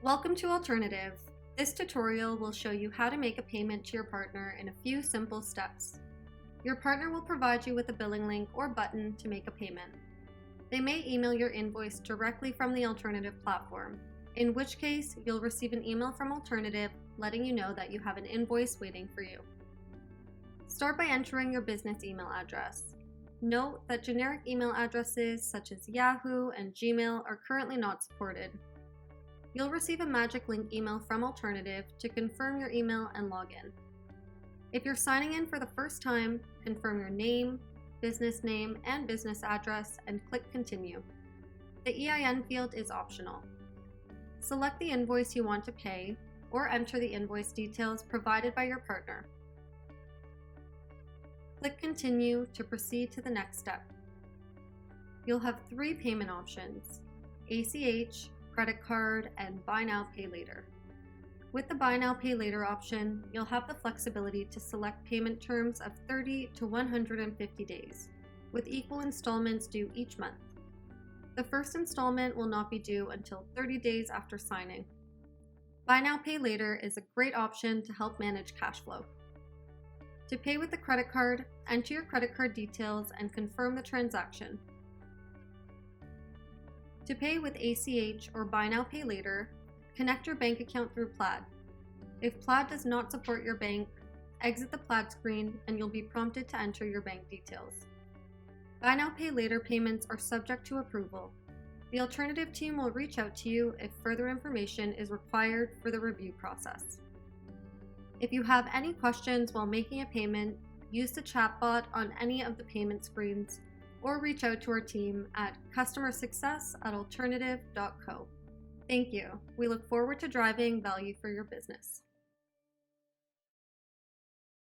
Welcome to Alternative. This tutorial will show you how to make a payment to your partner in a few simple steps. Your partner will provide you with a billing link or button to make a payment. They may email your invoice directly from the Alternative platform, in which case you'll receive an email from Alternative letting you know that you have an invoice waiting for you. Start by entering your business email address. Note that generic email addresses such as Yahoo and Gmail are currently not supported. You'll receive a magic link email from Alternative to confirm your email and login. If you're signing in for the first time, confirm your name, business name, and business address and click Continue. The EIN field is optional. Select the invoice you want to pay or enter the invoice details provided by your partner. Click Continue to proceed to the next step. You'll have three payment options: ACH, credit card, and Buy Now, Pay Later. With the Buy Now, Pay Later option, you'll have the flexibility to select payment terms of 30 to 150 days, with equal installments due each month. The first installment will not be due until 30 days after signing. Buy Now, Pay Later is a great option to help manage cash flow. To pay with a credit card, enter your credit card details and confirm the transaction. To pay with ACH or Buy Now, Pay Later, connect your bank account through Plaid. If Plaid does not support your bank, exit the Plaid screen and you'll be prompted to enter your bank details. Buy Now, Pay Later payments are subject to approval. The Alternative team will reach out to you if further information is required for the review process. If you have any questions while making a payment, use the chatbot on any of the payment screens or reach out to our team at customersuccess@alternative.co. Thank you. We look forward to driving value for your business.